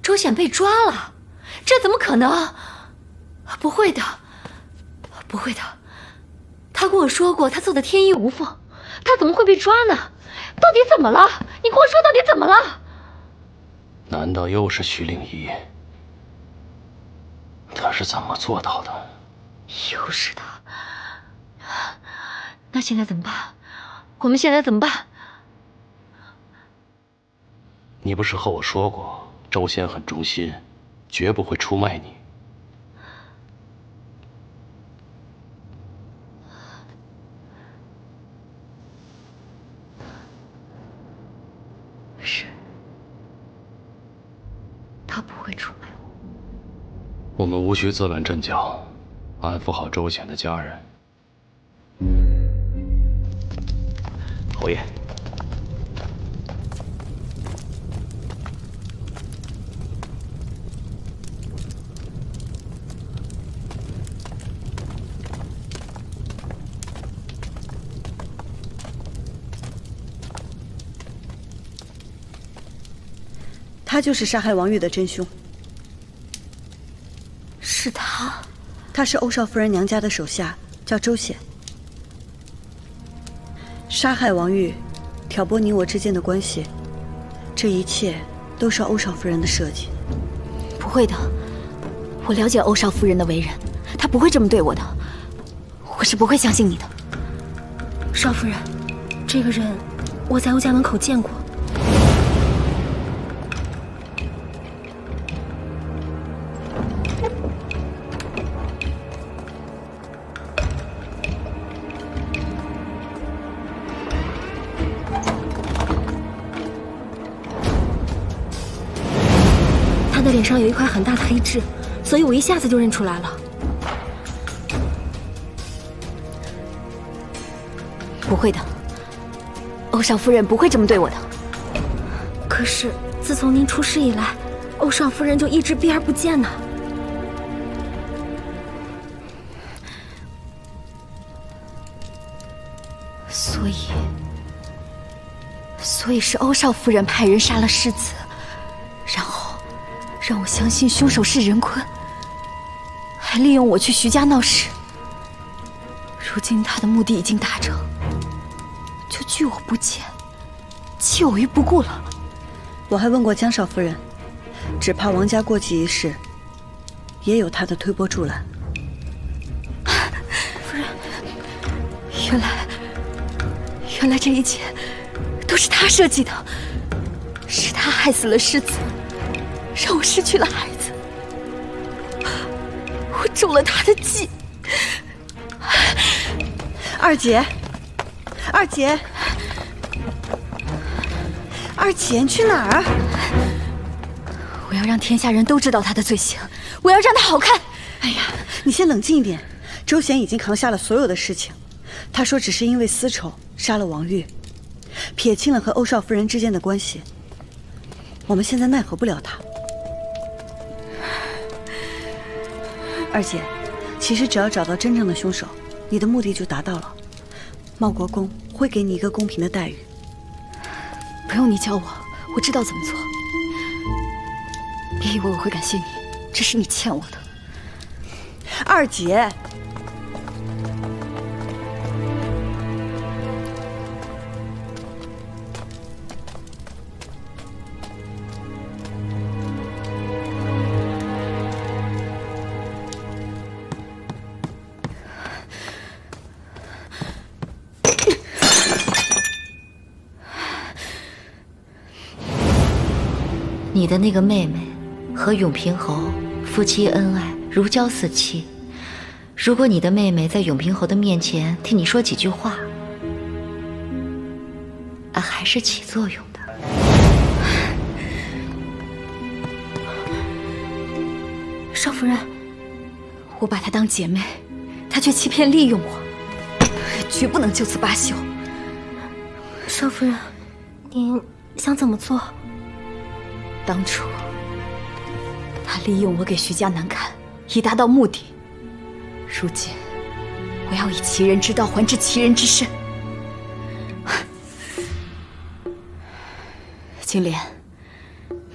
周显被抓了，这怎么可能？不会的，不会的。他跟我说过，他做的天衣无缝，他怎么会被抓呢？到底怎么了？你跟我说，到底怎么了？难道又是徐令仪？他是怎么做到的？又是他。那现在怎么办？我们现在怎么办？你不是和我说过，周显很忠心，绝不会出卖你。是，他不会出卖我。我们无需自乱阵脚，安抚好周显的家人。侯爷，他就是杀害王玉的真凶。是他？他是欧少夫人娘家的手下，叫周显。杀害王玉，挑拨你我之间的关系，这一切都是欧少夫人的设计。不会的，我了解欧少夫人的为人，她不会这么对我的，我是不会相信你的。少夫人，这个人我在欧家门口见过。他的脸上有一块很大的黑痣，所以我一下子就认出来了。不会的，欧少夫人不会这么对我的。可是自从您出事以来，欧少夫人就一直避而不见呢。所以是欧少夫人派人杀了世子，然后让我相信凶手是任坤，还利用我去徐家闹事。如今他的目的已经达成，就拒我不前，弃我于不顾了。我还问过江少夫人，只怕王家过继一事，也有他的推波助澜。夫人，原来这一切都是他设计的，是他害死了世子，让我失去了孩子，我中了他的计。二姐，二姐，二姐，你去哪儿？我要让天下人都知道他的罪行，我要让他好看。哎呀，你先冷静一点。周显已经扛下了所有的事情，他说只是因为私仇杀了王玉，撇清了和欧少夫人之间的关系。我们现在奈何不了他。二姐，其实只要找到真正的凶手，你的目的就达到了。茂国公会给你一个公平的待遇。不用你教我，我知道怎么做。别以为我会感谢你，这是你欠我的。二姐，你的那个妹妹和永平侯夫妻恩爱，如胶似漆。如果你的妹妹在永平侯的面前替你说几句话，还是起作用的。少夫人，我把她当姐妹，她却欺骗利用我，绝不能就此罢休。少夫人，您想怎么做？当初他利用我给徐家难堪，以达到目的。如今我要以其人之道还治其人之身。金莲，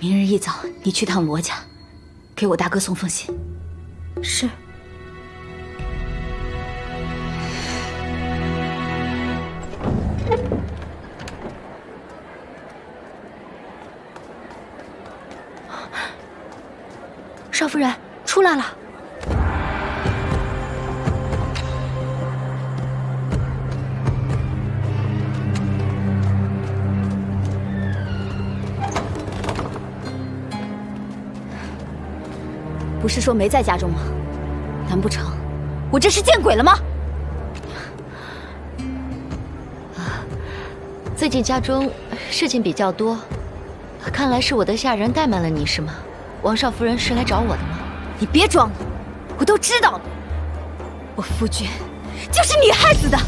明日一早你去趟罗家，给我大哥送封信。是。少夫人出来了。不是说没在家中吗？难不成我这是见鬼了吗？最近家中事情比较多，看来是我的下人怠慢了你，是吗？王少夫人是来找我的吗？你别装了，我都知道了。我夫君就是你害死的。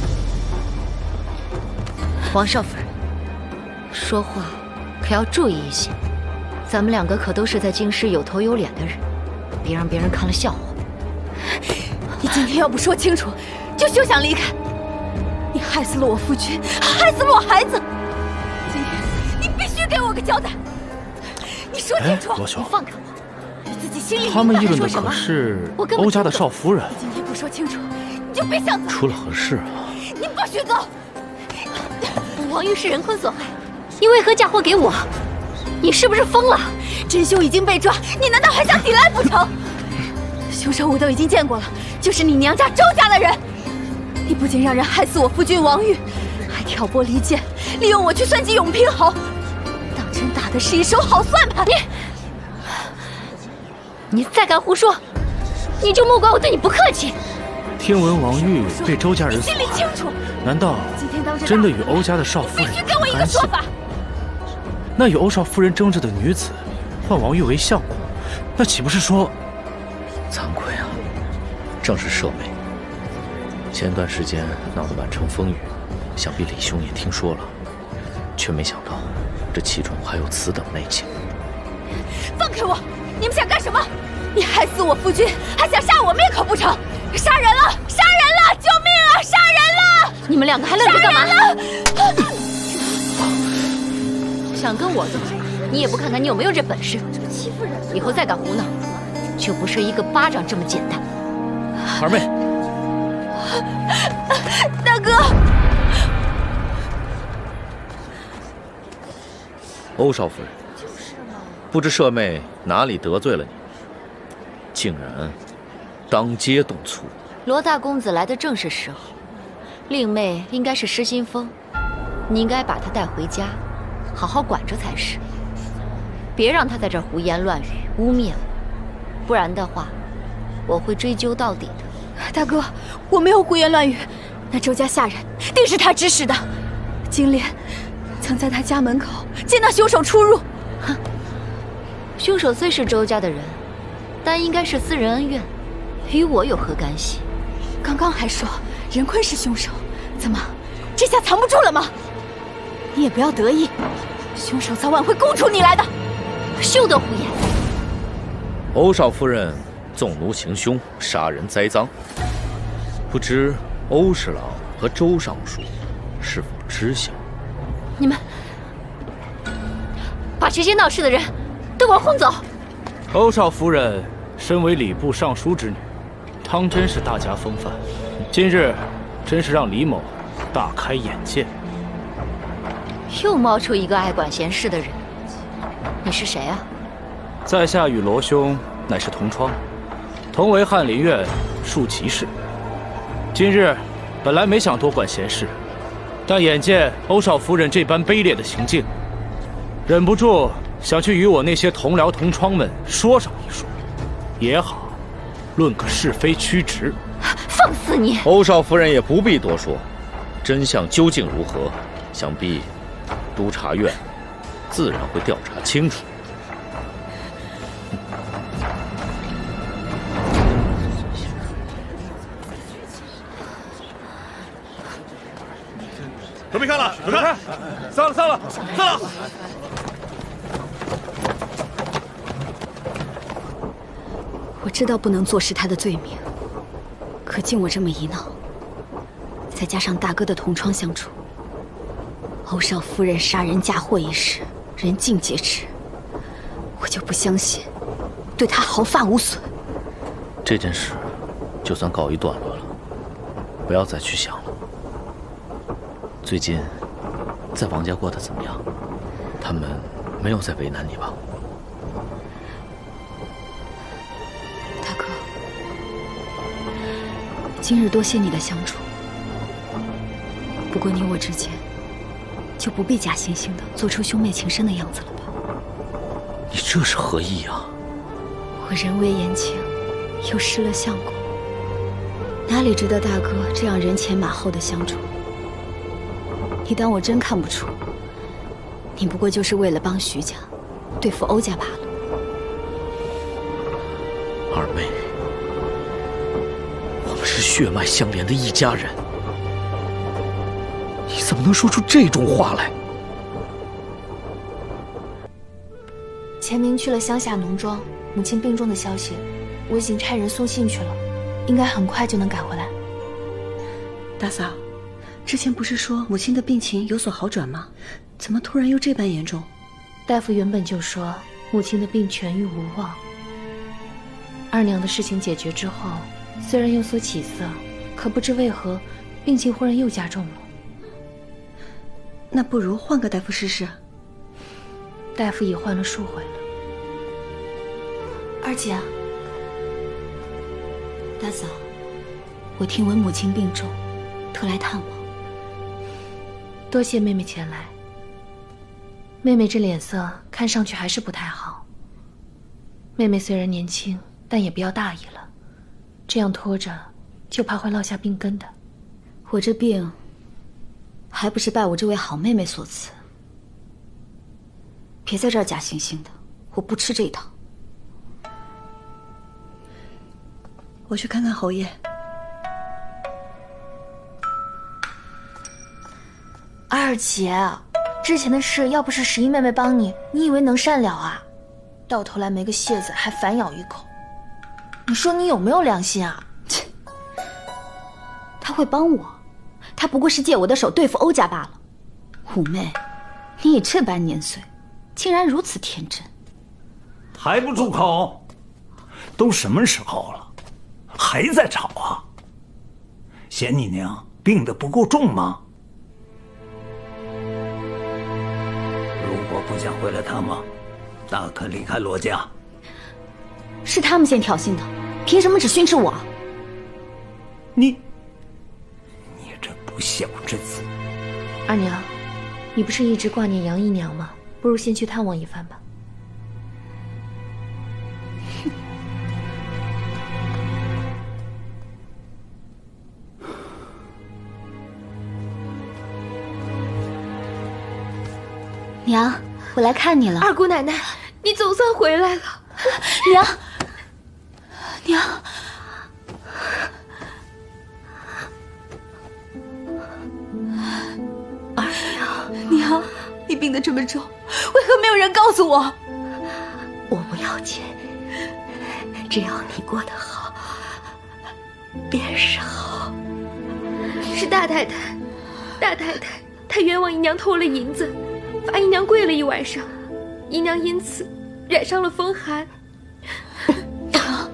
王少夫人，说话可要注意一些。咱们两个可都是在京师有头有脸的人，别让别人看了笑话。你今天要不说清楚，就休想离开。你害死了我夫君，害死了我孩子。今天你必须给我个交代。你说清楚。罗兄，你放开我。你自己心里他们议论的说什么？可是欧家的少夫人。你今天不说清楚，你就别想走。出了何事啊？你不许走！王玉是任坤所害，你为何嫁祸给我？你是不是疯了？真凶已经被抓，你难道还想抵赖不成？凶手我都已经见过了，就是你娘家周家的人。你不仅让人害死我夫君王玉，还挑拨离间，利用我去算计永平侯，当真打的是一手好算盘。你再敢胡说，你就莫怪我对你不客气。听闻王玉被周家人所害，难道真的与欧家的少夫人有给我一个说法？那与欧少夫人争执的女子，唤王玉为相公，那岂不是说？惭愧啊，正是舍妹。前段时间闹得满城风雨，想必李兄也听说了，却没想到这其中还有此等内情。放开我！你们想干什么？你害死我夫君，还想杀我灭口不成？杀人了！杀人了！救命啊！杀人了！你们两个还愣着干嘛？想跟我斗，你也不看看你有没有这本事。欺负人！以后再敢胡闹，就不是一个巴掌这么简单。二妹，大哥，欧少夫人，不知舍妹哪里得罪了你，竟然当街动粗。罗大公子来的正是时候，令妹应该是失心疯，你应该把她带回家，好好管着才是。别让她在这儿胡言乱语，污蔑我，不然的话，我会追究到底的。大哥，我没有胡言乱语，那周家下人定是他指使的。金莲曾在他家门口见到凶手出入。哼，凶手虽是周家的人，但应该是私人恩怨，与我有何干系？刚刚还说任坤是凶手，怎么这下藏不住了吗？你也不要得意，凶手早晚会供出你来的。休得胡言！欧少夫人纵奴行凶，杀人栽赃，不知欧侍郎和周尚书是否知晓？你们把这些闹事的人都给我轰走！欧少夫人身为礼部尚书之女，当真是大家风范。今日真是让李某大开眼界。又冒出一个爱管闲事的人，你是谁啊？在下与罗兄乃是同窗，同为翰林院庶吉士。今日本来没想多管闲事，但眼见欧少夫人这般卑劣的行径，忍不住想去与我那些同僚同窗们说上一说，也好论个是非曲直。放肆你！欧少夫人也不必多说，真相究竟如何，想必督察院自然会调查清楚。准备看了，准备看，散了，散了，散了。我知道不能坐实他的罪名，可经我这么一闹，再加上大哥的同窗相处，欧少夫人杀人嫁祸一事，人尽皆知。就不相信对他毫发无损。这件事就算告一段落了，不要再去想了。最近在王家过得怎么样？他们没有在为难你吧？大哥，今日多谢你的相助。不过你我之间就不必假惺惺的做出兄妹情深的样子了吧？你这是何意啊？我人微言轻，又失了相公，哪里值得大哥这样人前马后的相助？你当我真看不出，你不过就是为了帮徐家对付欧家罢了。二妹，我们是血脉相连的一家人，你怎么能说出这种话来？钱明去了乡下农庄，母亲病重的消息，我已经差人送信去了，应该很快就能赶回来。大嫂，之前不是说母亲的病情有所好转吗？怎么突然又这般严重？大夫原本就说母亲的病痊愈无望。二娘的事情解决之后，虽然有所起色，可不知为何，病情忽然又加重了。那不如换个大夫试试。大夫已换了数回了。二姐，大嫂，我听闻母亲病重，特来探望。多谢妹妹前来。妹妹这脸色看上去还是不太好。妹妹虽然年轻，但也不要大意了，这样拖着，就怕会落下病根的。我这病，还不是拜我这位好妹妹所赐。别在这儿假惺惺的，我不吃这一套。我去看看侯爷。二姐，之前的事要不是十一妹妹帮你，你以为能善了啊？到头来没个谢字，还反咬一口。你说你有没有良心啊？切！他会帮我，他不过是借我的手对付欧家罢了。五妹，你已这般年岁，竟然如此天真。还不住口！都什么时候了，还在吵啊？嫌你娘病得不够重吗？如果不想毁了他们，大可离开罗家。是他们先挑衅的，凭什么只训斥我？你这不孝之子！二娘，你不是一直挂念杨姨娘吗？不如先去探望一番吧。娘，我来看你了。二姑奶奶，你总算回来了。娘，娘，二娘，娘，你病得这么重，为何没有人告诉我？我不要紧，只要你过得好，便是好。是大太太，大太太，她冤枉姨娘偷了银子，罚姨娘跪了一晚上，姨娘因此染上了风寒。娘，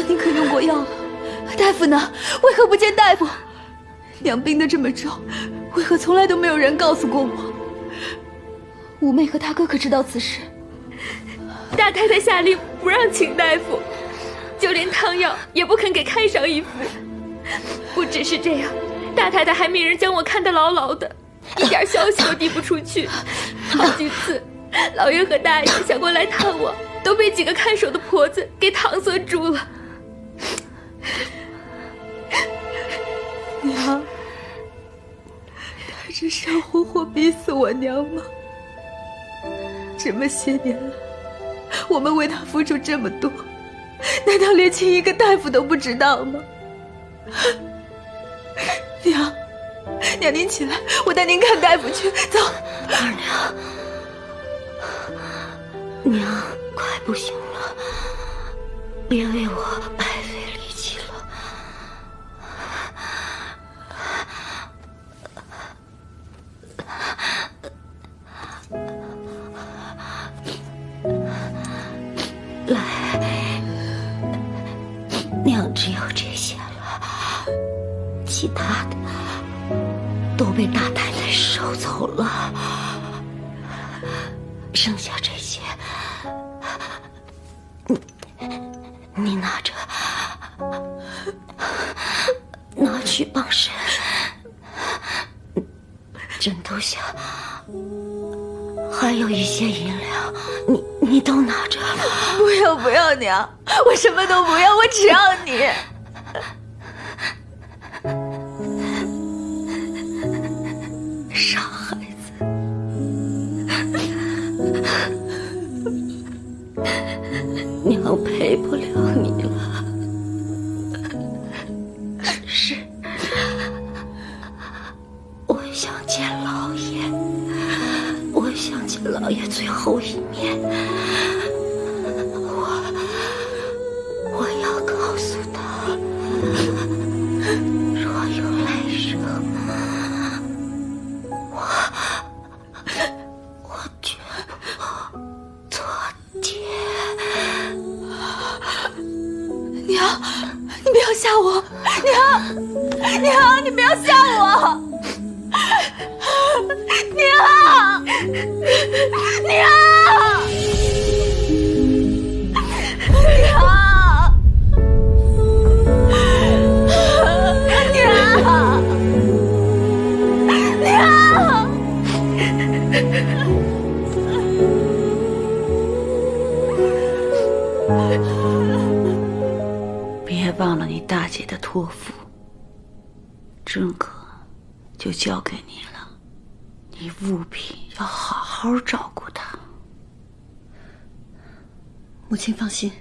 您可用过药了？大夫呢？为何不见大夫？娘病得这么重，为何从来都没有人告诉过我？五妹和大哥可知道此事？大太太下令不让请大夫，就连汤药也不肯给开上一副。不只是这样，大太太还命人将我看得牢牢的，一点消息都递不出去。好几次，老爷和大爷想过来探望，都被几个看守的婆子给搪塞住了。娘，他这是要活活逼死我娘吗？这么些年来，我们为他付出这么多，难道连请一个大夫都不知道吗？娘，娘您起来，我带您看大夫去。走。二娘，娘快不行了，别为我白费力气了。来，娘只有这些了，其他的都被大太太收走了，剩下这些，你拿着，拿去帮神。枕头下还有一些银两，你都拿着。不要不要，娘，我什么都不要，我只要你。傻孩子，娘陪不了你了。只是我想见老爷，我想见老爷最后一面。我要告诉他，若有来生，我绝不做妾。娘，你不要吓我！娘，你不要吓我！娘，别忘了你大姐的托付，郑哥就交给你了，你务必要好好照顾他。母亲放心，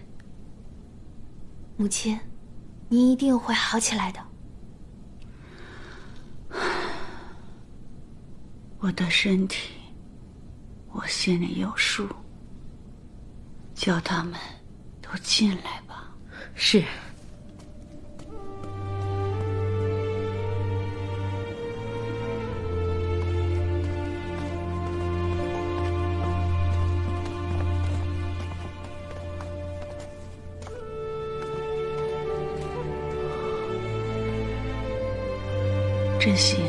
母亲，您一定会好起来的。我的身体，我心里有数。叫他们都进来吧。是。真心，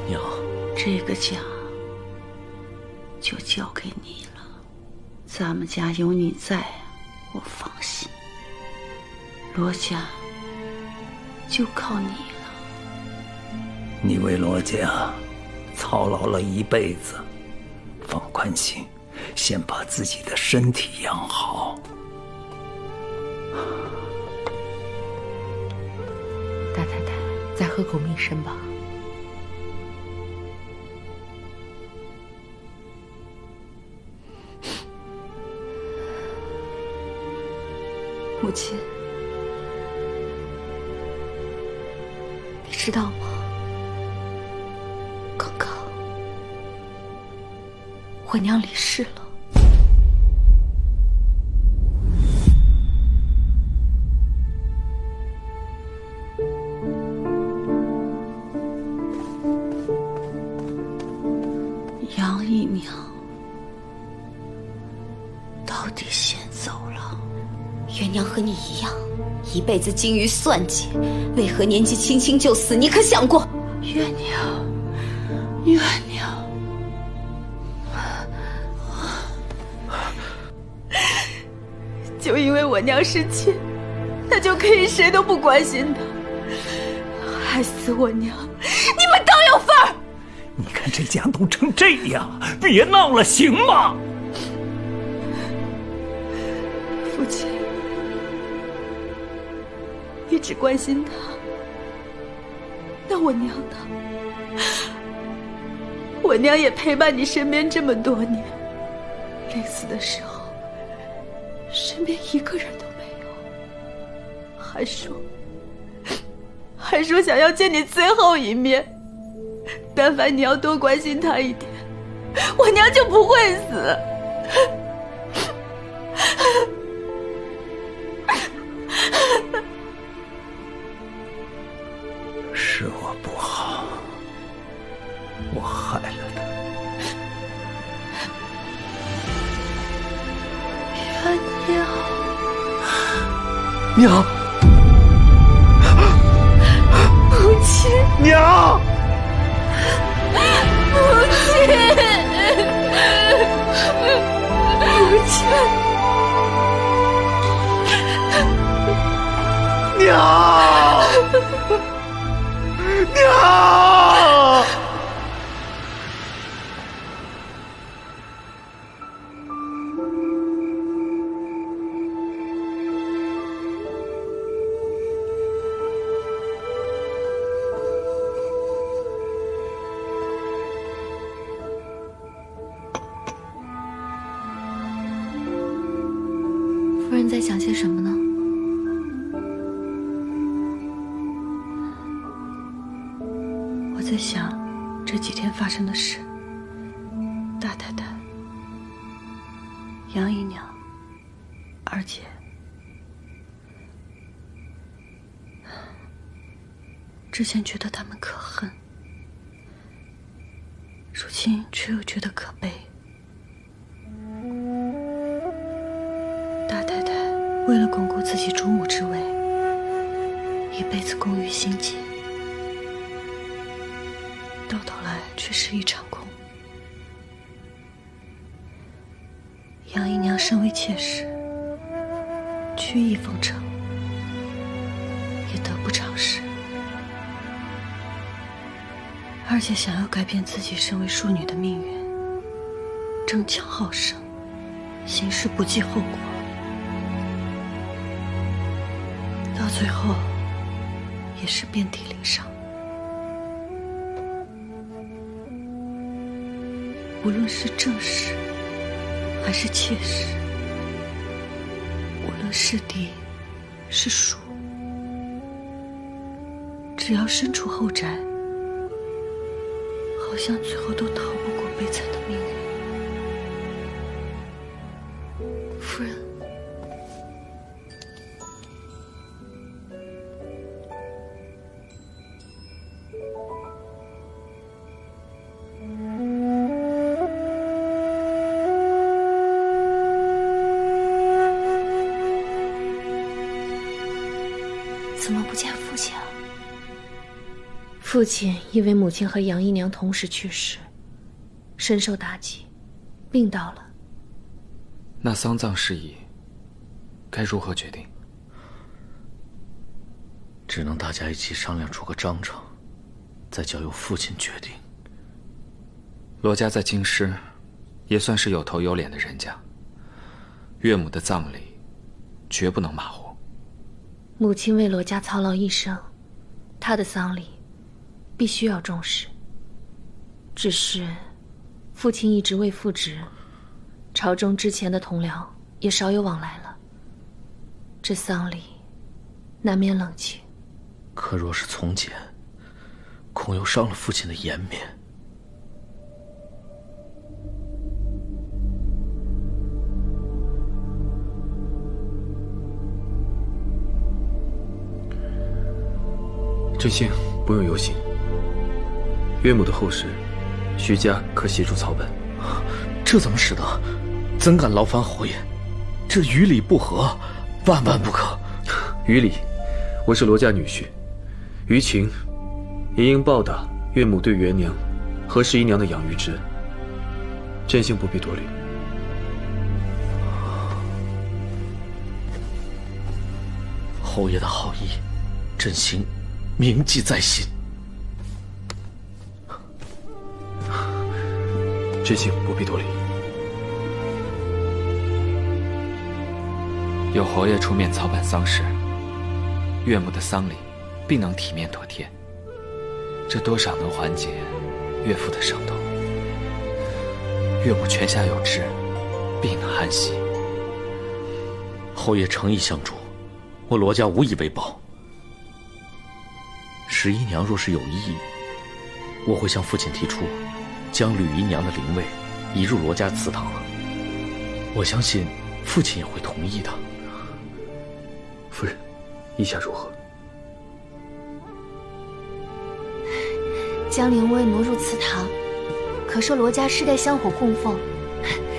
娘，这个家就交给你了。咱们家有你在，我放心。罗家就靠你了。你为罗家操劳了一辈子，放宽心，先把自己的身体养好。大太太，再喝口蜜参吧。母亲，你知道吗？刚刚我娘离世了。杨姨娘到底先走了。元娘和你一样，一辈子精于算计，为何年纪轻轻就死？你可想过？元娘，元娘，就因为我娘是妾，那就可以谁都不关心她，害死我娘，你们都有份儿！你看这家都成这样，别闹了，行吗？父亲，你只关心她，那我娘呢？我娘也陪伴你身边这么多年，临死的时候，身边一个人都没有，还说想要见你最后一面。但凡你要多关心她一点，我娘就不会死。是我不好，我害了他。元娘。娘，母亲，娘，母亲，母亲，娘，娘。夫人在想些什么呢？我在想这几天发生的事。大太太、杨姨娘、二姐，之前觉得他们可恨，如今却又觉得可悲。大太太为了巩固自己主母之位，一辈子工于心计，到头来却是一场空。杨姨娘身为妾室，曲意奉承，也得不偿失。二姐想要改变自己身为庶女的命运，争强好胜，行事不计后果，到最后也是遍体鳞伤。无论是正室还是妾室，无论是嫡是庶，只要身处后宅，好像最后都逃不过悲惨的命运。夫人，怎么不见父亲啊？父亲因为母亲和杨姨娘同时去世，深受打击，病倒了。那丧葬事宜该如何决定？只能大家一起商量出个章程，再交由父亲决定。罗家在京师也算是有头有脸的人家，岳母的葬礼绝不能马虎。母亲为罗家操劳一生，她的丧礼必须要重视。只是父亲一直未复职，朝中之前的同僚也少有往来了，这丧礼难免冷清。可若是从简，恐又伤了父亲的颜面。真卿不用忧心，岳母的后事，徐家可协助操办。这怎么使得？怎敢劳烦侯爷？这于理不合，万万不可。于理，我是罗家女婿；于情，也应报答岳母对元娘和十一娘的养育之恩。真卿不必多虑。侯爷的好意，真卿铭记在心。真卿不必多礼。有侯爷出面操办丧事，岳母的丧礼必能体面妥帖，这多少能缓解岳父的伤痛。岳母泉下有知，必能安息。侯爷诚意相助，我罗家无以为报。十一娘若是有意，我会向父亲提出，将吕姨娘的灵位移入罗家祠堂。我相信父亲也会同意的。夫人，意下如何？将灵位挪入祠堂，可受罗家世代香火供奉，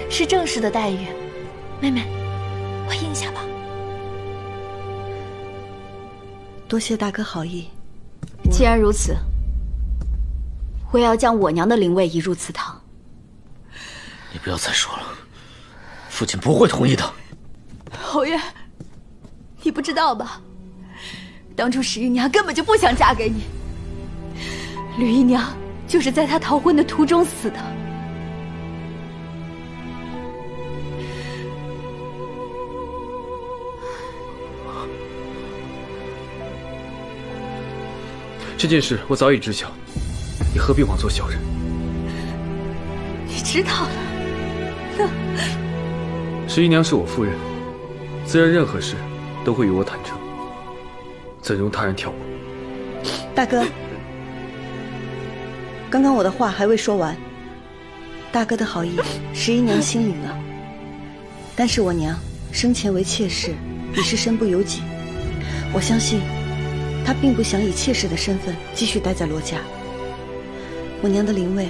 是正式的待遇。妹妹，我应下吧。多谢大哥好意。既然如此，我要将我娘的灵位移入祠堂。你不要再说了，父亲不会同意的。侯爷，你不知道吧？当初十姨娘根本就不想嫁给你，吕姨娘就是在她逃婚的途中死的。这件事我早已知晓，你何必枉做小人？你知道了？十姨娘是我夫人，自然任何事都会与我坦诚，怎容他人挑拨？大哥，刚刚我的话还未说完。大哥的好意，十姨娘心领了，但是我娘生前为妾室，已是身不由己。我相信，她并不想以妾室的身份继续待在罗家。我娘的灵位，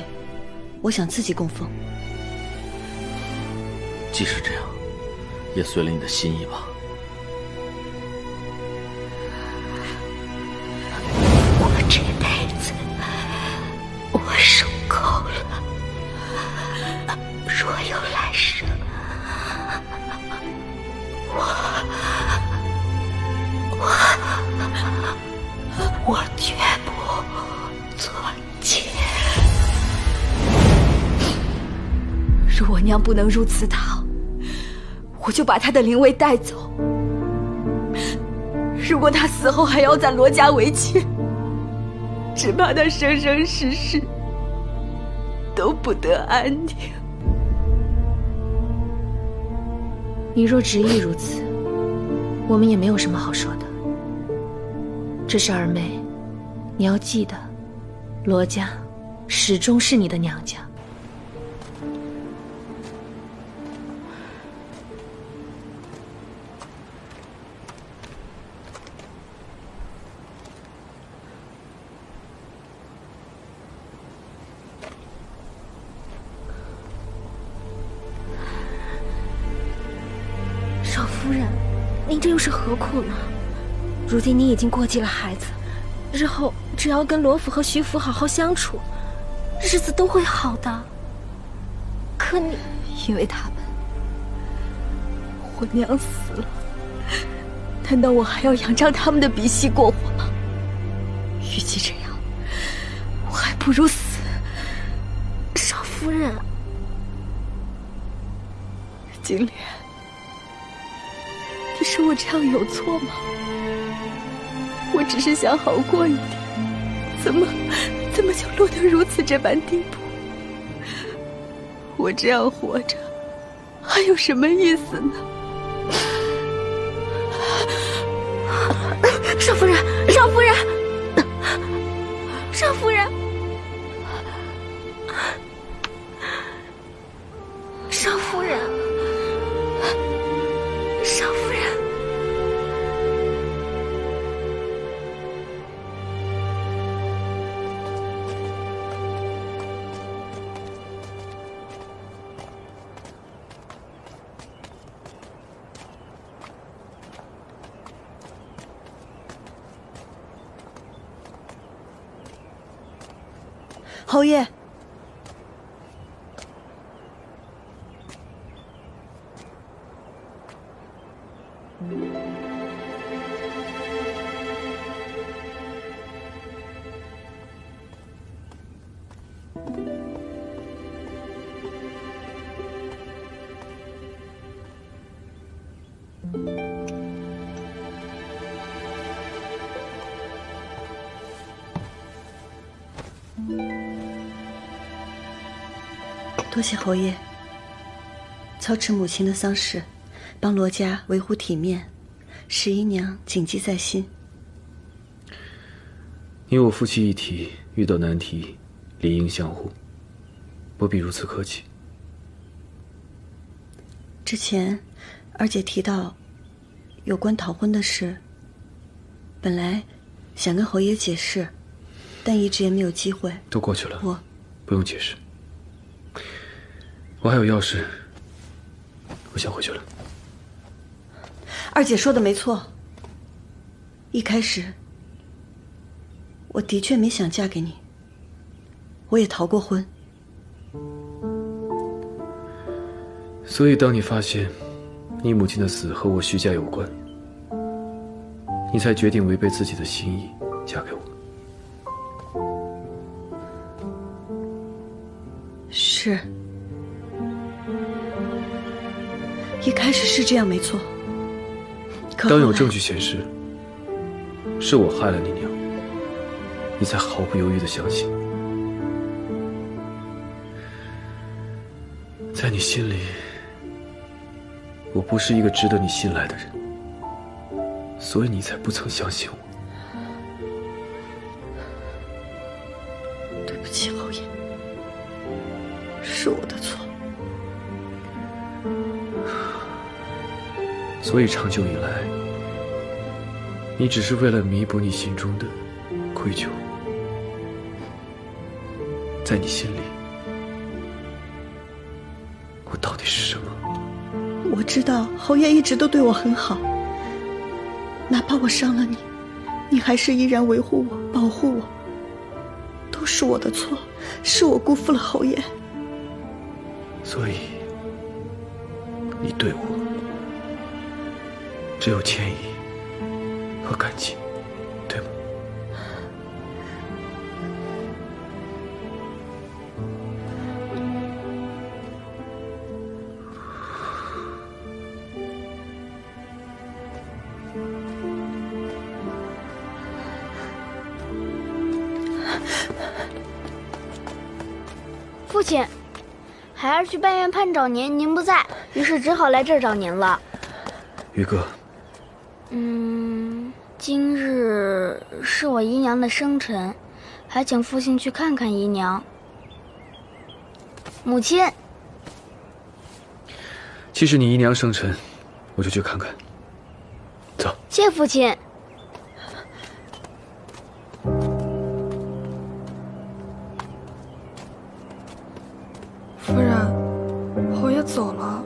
我想自己供奉。即使这样，也随了你的心意吧。我这辈子，我受够了。若有来生，我绝不做妾。若我娘不能入祠堂，我就把她的灵位带走。如果她死后还要在罗家为妾，只怕她生生世世都不得安宁。你若执意如此，我们也没有什么好说的。只是二妹，你要记得，罗家始终是你的娘家。少夫人，您这又是何苦呢？如今你已经过继了孩子，日后只要跟罗府和徐府好好相处，日子都会好的。可你，因为他们，我娘死了，难道我还要仰仗他们的鼻息过活吗？与其这样，我还不如死。少夫人，金莲，你说我这样有错吗？我只是想好过一点，怎么就落得如此这般地步？我这样活着还有什么意思呢？少夫人，少夫人，少夫人，少夫人，少夫人。侯爷，多谢侯爷操持母亲的丧事，帮罗家维护体面，十姨娘谨记在心。你我夫妻一体，遇到难题理应相互，不必如此客气。之前二姐提到有关逃婚的事，本来想跟侯爷解释，但一直也没有机会。都过去了，我不用解释。我还有要事，我先回去了。二姐说的没错，一开始我的确没想嫁给你，我也逃过婚。所以，当你发现你母亲的死和我徐家有关，你才决定违背自己的心意嫁给我。是，一开始是这样，没错。可当有证据显示是我害了你娘，你才毫不犹豫地相信。在你心里，我不是一个值得你信赖的人，所以你才不曾相信我。对不起，侯爷，是我的错。所以长久以来，你只是为了弥补你心中的愧疚。在你心里，我到底是什么？我知道侯爷一直都对我很好，哪怕我伤了你，你还是依然维护我、保护我。都是我的错，是我辜负了侯爷。所以，你对我只有歉意和感激，对吗？父亲，孩儿去半月畔找您，您不在，于是只好来这儿找您了。于哥，今日是我姨娘的生辰，还请父亲去看看姨娘。母亲，其实你姨娘生辰，我就去看看。走。谢父亲。夫人，侯爷走了。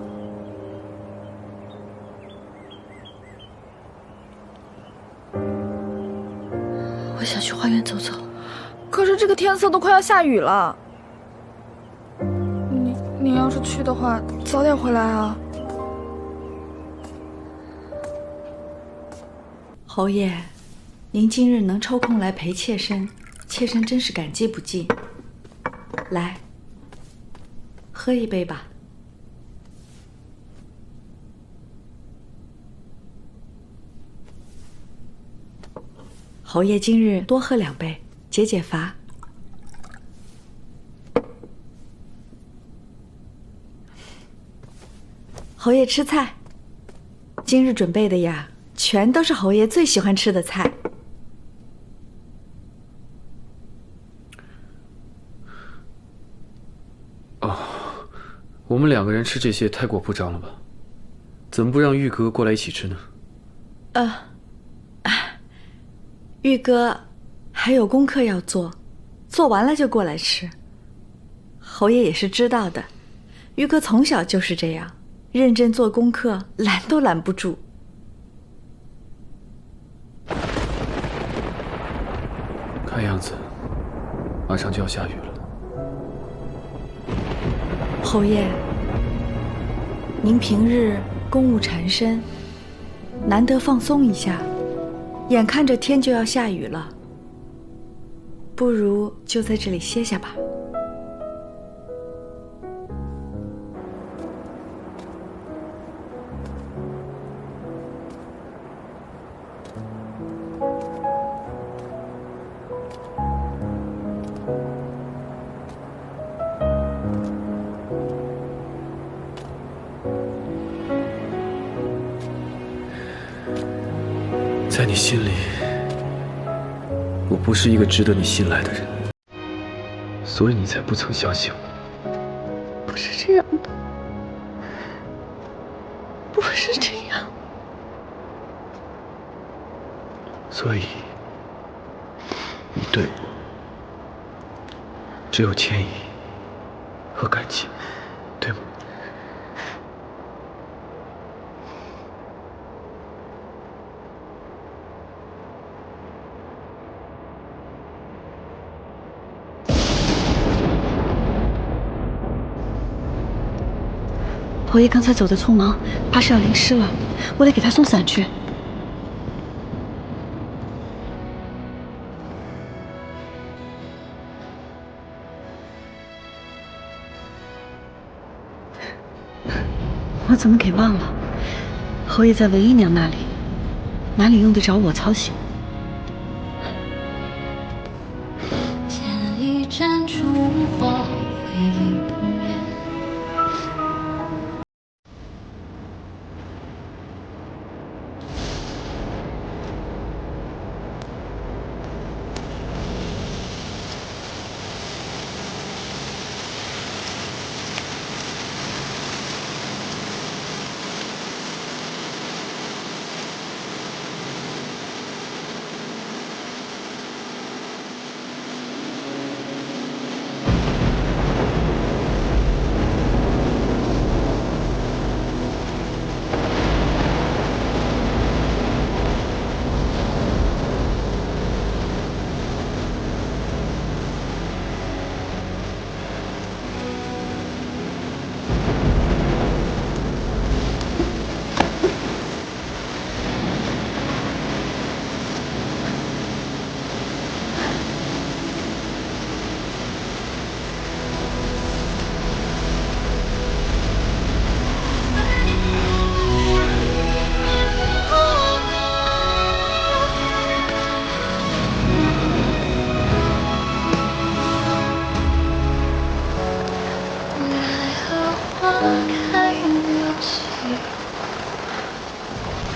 我想去花园走走。可是这个天色都快要下雨了。你要是去的话，早点回来啊。侯爷，您今日能抽空来陪妾身，妾身真是感激不尽。来，喝一杯吧。侯爷今日多喝2杯，解解乏。侯爷吃菜，今日准备的呀，全都是侯爷最喜欢吃的菜。哦，我们2个人吃这些太过铺张了吧？怎么不让玉哥过来一起吃呢？玉哥还有功课要做，做完了就过来吃。侯爷也是知道的，玉哥从小就是这样，认真做功课，拦都拦不住。看样子马上就要下雨了。侯爷，您平日公务缠身，难得放松一下，眼看着天就要下雨了，不如就在这里歇下吧。在你心里，我不是一个值得你信赖的人，所以你才不曾相信我。不是这样的，不是这样。所以，你对我只有歉意和感激，对吗？侯爷刚才走的匆忙，怕是要淋湿了，我得给他送伞去。我怎么给忘了？侯爷在文姨娘那里，哪里用得着我操心？见一盏烛火，回忆不远。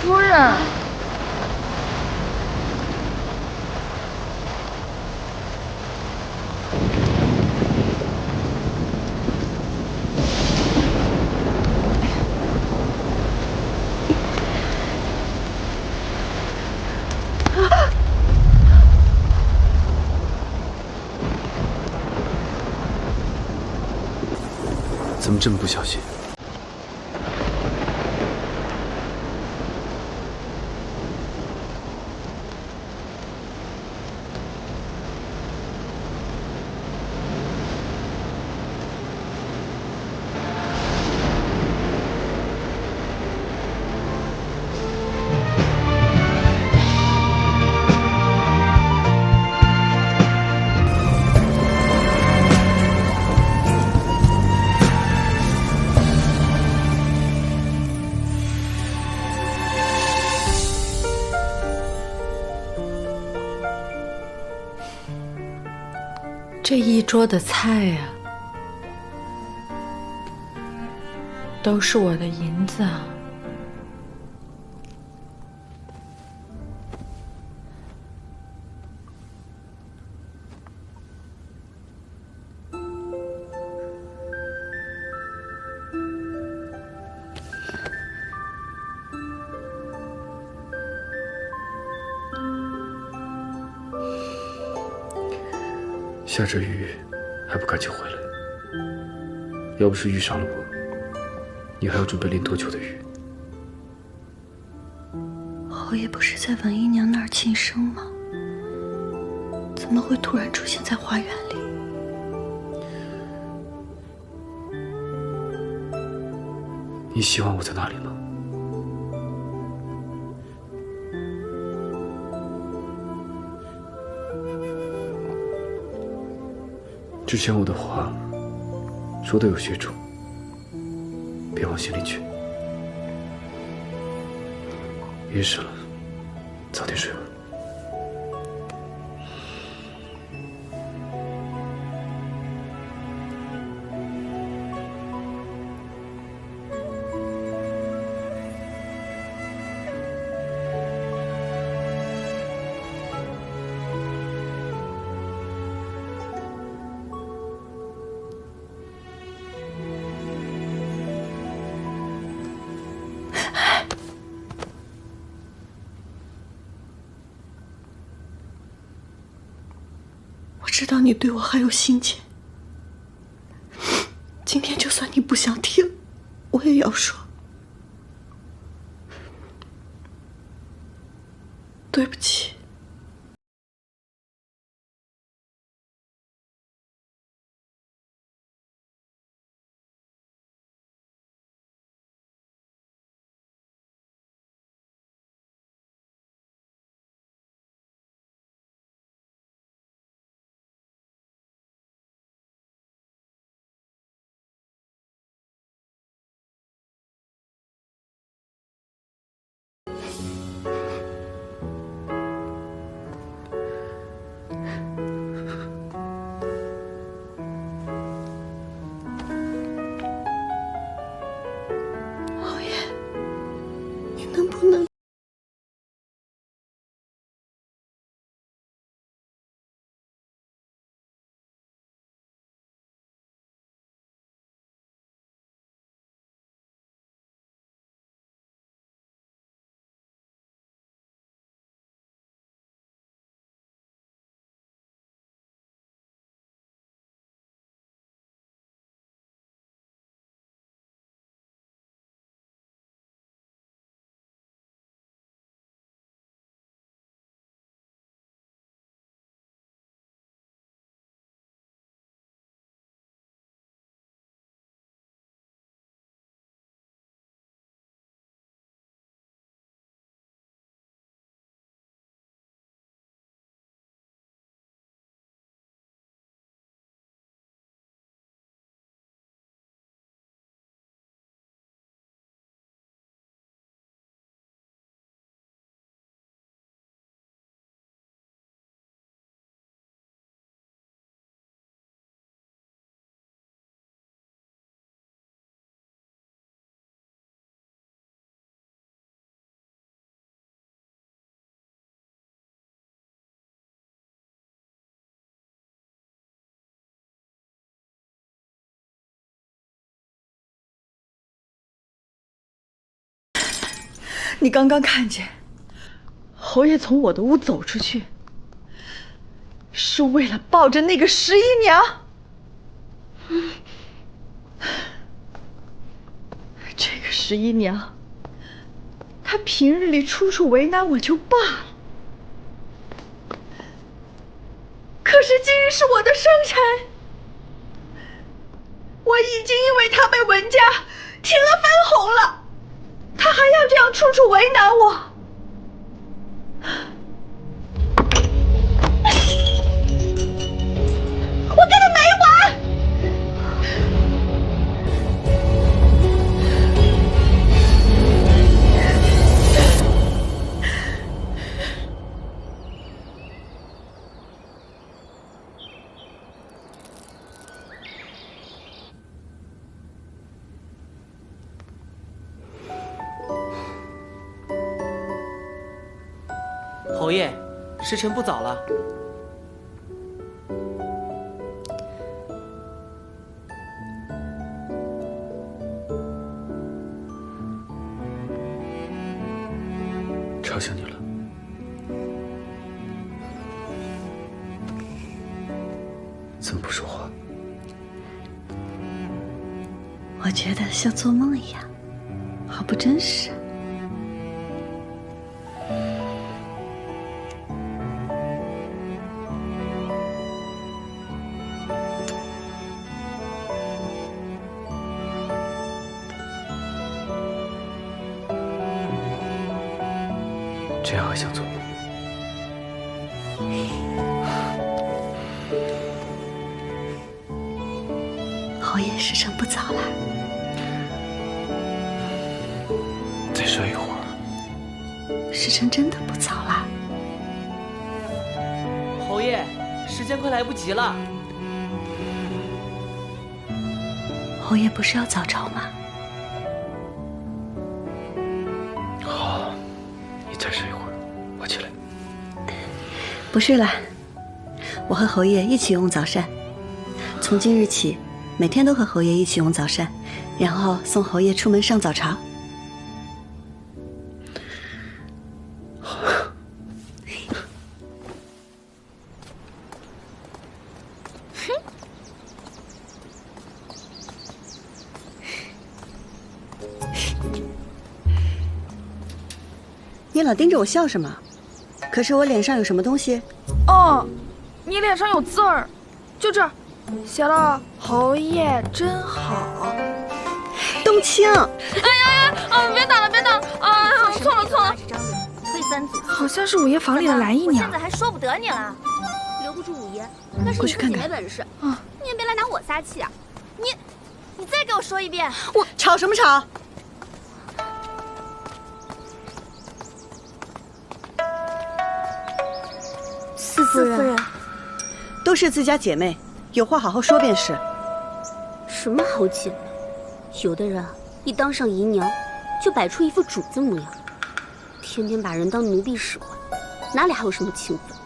夫人，怎么这么不小心？这一桌的菜呀，都是我的银子啊！下着雨，还不赶紧回来？要不是遇上了我，你还要准备淋多久的雨？侯爷不是在文姨娘那儿庆生吗？怎么会突然出现在花园里？你希望我在那里吗？之前我的话说的有些重，别往心里去。夜深了，早点睡吧。我知道你对我还有心结，今天就算你不想听，我也要说，对不起。不能。你刚刚看见侯爷从我的屋走出去，是为了抱着那个十一娘。这个十一娘，她平日里处处为难我就罢了，可是今日是我的生辰，我已经因为她被文家停了分红了。他还要这样处处为难我，我跟他没完！侯爷，时辰不早了。吵醒你了。怎么不说话？我觉得像做梦一样，好不真实。这样还想做梦？侯爷时辰不早了，再睡一会儿。时辰真的不早了。侯爷，时间快来不及了。侯爷不是要早朝吗？好，你再睡一会儿，我起来。不睡了，我和侯爷一起用早膳。从今日起，每天都和侯爷一起用早膳，然后送侯爷出门上早朝。你老盯着我笑什么？可是我脸上有什么东西？哦，你脸上有字儿，就这儿，写了“侯爷真好”。冬青，哎呀呀，别打了，别打了，啊，错了错了，推三阻四，好像是五爷房里的蓝姨娘。我现在还说不得你了，留不住五爷，那是你自己没本事。你也别来拿我撒气啊！你再给我说一遍，我吵什么吵？四夫人，都是自家姐妹，有话好好说便是。什么好姐妹？有的人一当上姨娘，就摆出一副主子模样，天天把人当奴婢使唤，哪里还有什么情分？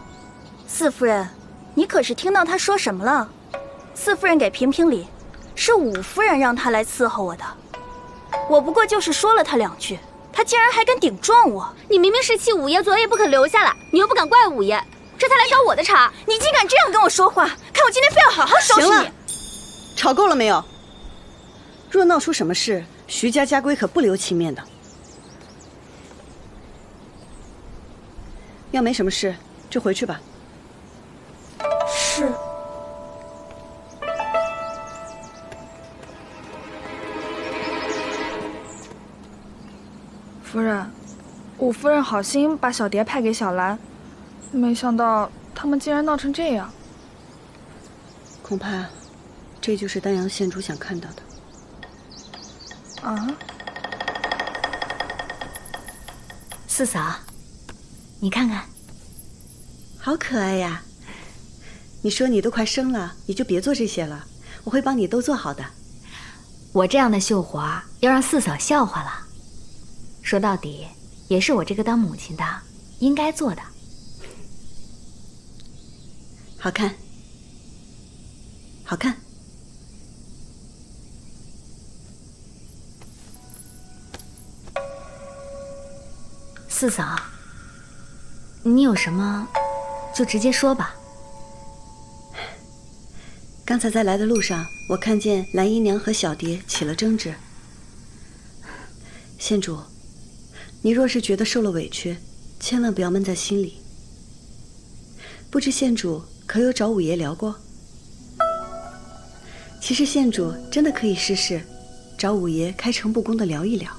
四夫人，你可是听到他说什么了？四夫人给评评理，是五夫人让他来伺候我的。我不过就是说了他2句，他竟然还敢顶撞我。你明明是气五爷昨夜不肯留下来，你又不敢怪五爷，这才来找我的茬。你竟敢这样跟我说话，看我今天非要好好收拾你！行了，吵够了没有？若闹出什么事，徐家家规可不留情面的。要没什么事，就回去吧。是。夫人，五夫人好心把小蝶派给小兰，没想到他们竟然闹成这样。恐怕，这就是丹阳县主想看到的。啊！四嫂，你看看，好可爱呀！你说你都快生了，你就别做这些了，我会帮你都做好的。我这样的绣活要让四嫂笑话了。说到底，也是我这个当母亲的应该做的。好看，好看。四嫂，你有什么就直接说吧。刚才在来的路上，我看见蓝姨娘和小蝶起了争执。县主，你若是觉得受了委屈，千万不要闷在心里。不知县主可有找五爷聊过？其实县主真的可以试试，找五爷开诚布公的聊一聊。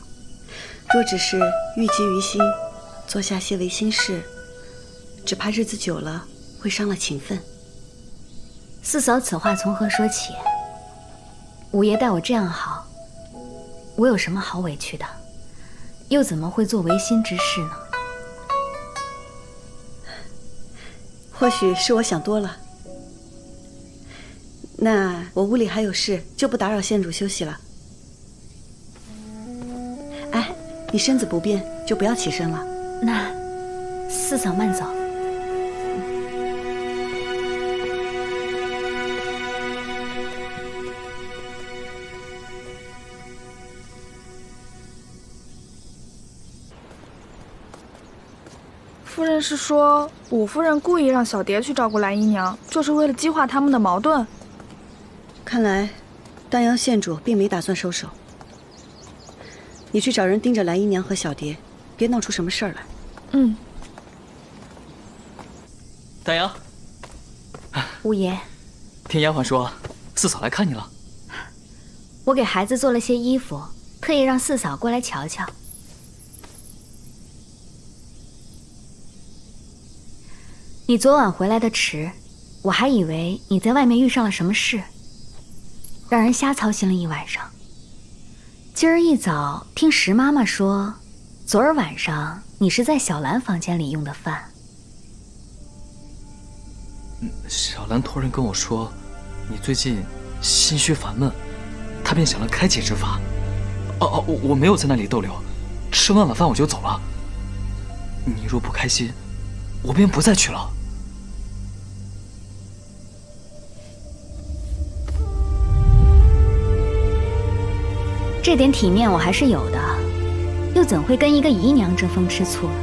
若只是郁积于心，做下些违心事，只怕日子久了会伤了情分。四嫂此话从何说起？五爷待我这样好，我有什么好委屈的？又怎么会做违心之事呢？或许是我想多了。那我屋里还有事，就不打扰县主休息了。哎，你身子不便，就不要起身了。那四嫂慢走。夫人是说五夫人故意让小蝶去照顾蓝姨娘，就是为了激化他们的矛盾。看来丹阳县主并没打算收手。你去找人盯着蓝姨娘和小蝶，别闹出什么事儿来。嗯。丹阳，五爷，听丫鬟说四嫂来看你了。我给孩子做了些衣服，特意让四嫂过来瞧瞧。你昨晚回来的迟，我还以为你在外面遇上了什么事，让人瞎操心了一晚上。今儿一早听石妈妈说，昨儿晚上你是在小兰房间里用的饭。小兰托人跟我说，你最近心绪烦闷，她便想了开解之法。我没有在那里逗留，吃完晚饭我就走了。你若不开心，我便不再去了。这点体面我还是有的，又怎会跟一个姨娘争风吃醋呢？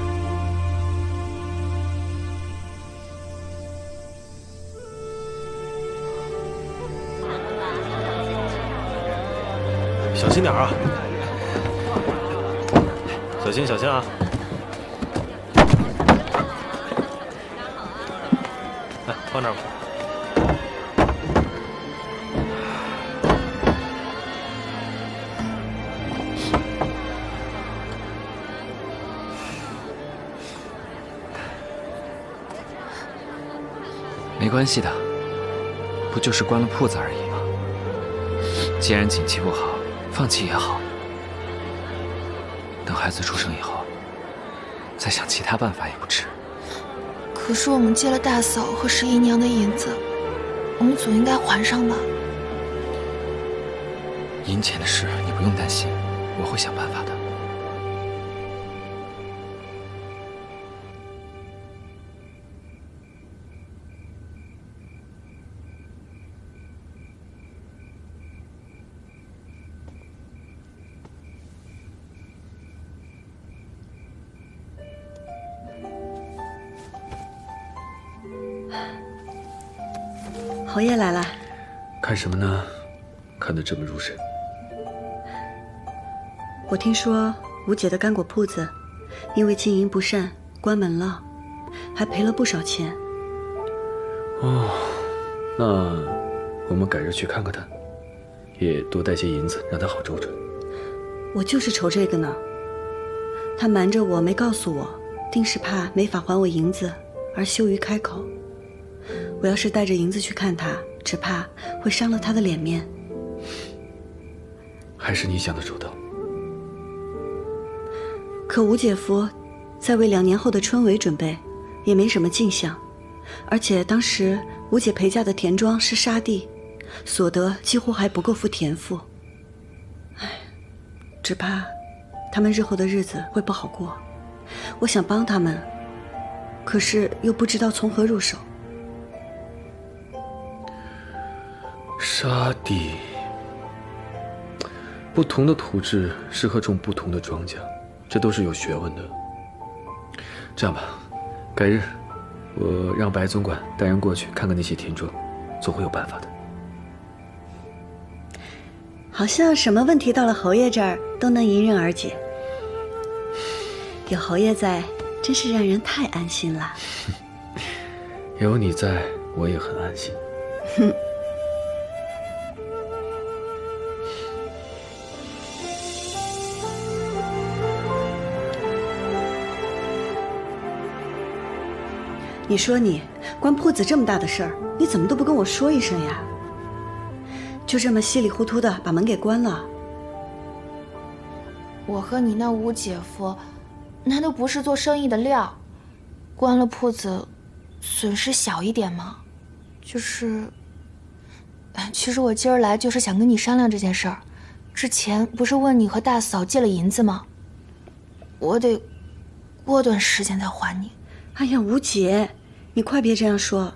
小心点啊！小心，小心啊！来，放这儿吧。没关系的，不就是关了铺子而已吗？既然景气不好，放弃也好。等孩子出生以后，再想其他办法也不迟。可是我们借了大嫂和十姨娘的银子，我们总应该还上吧？银钱的事你不用担心，我会想办法的。侯爷来了。看什么呢？看得这么入神。我听说吴姐的干果铺子因为经营不善关门了，还赔了不少钱。哦，那我们改日去看看她，也多带些银子，让她好周转。我就是愁这个呢。她瞒着我没告诉我，定是怕没法还我银子而羞于开口。我要是带着银子去看她，只怕会伤了她的脸面。还是你想的周到。可吴姐夫在为2年后的春闱准备，也没什么进项，而且当时吴姐陪嫁的田庄是沙地，所得几乎还不够付田赋。唉，只怕他们日后的日子会不好过。我想帮他们，可是又不知道从何入手。沙地，不同的土质适合种不同的庄稼，这都是有学问的。这样吧，改日我让白总管带人过去看看那些田庄，总会有办法的。好像什么问题到了侯爷这儿都能迎刃而解。有侯爷在，真是让人太安心了。有你在，我也很安心。哼。你说你关铺子这么大的事儿，你怎么都不跟我说一声呀？就这么稀里糊涂的把门给关了。我和你那吴姐夫，那都不是做生意的料。关了铺子，损失小一点吗？就是，其实我今儿来就是想跟你商量这件事儿。之前不是问你和大嫂借了银子吗？我得过段时间再还你。哎呀，吴姐，你快别这样说。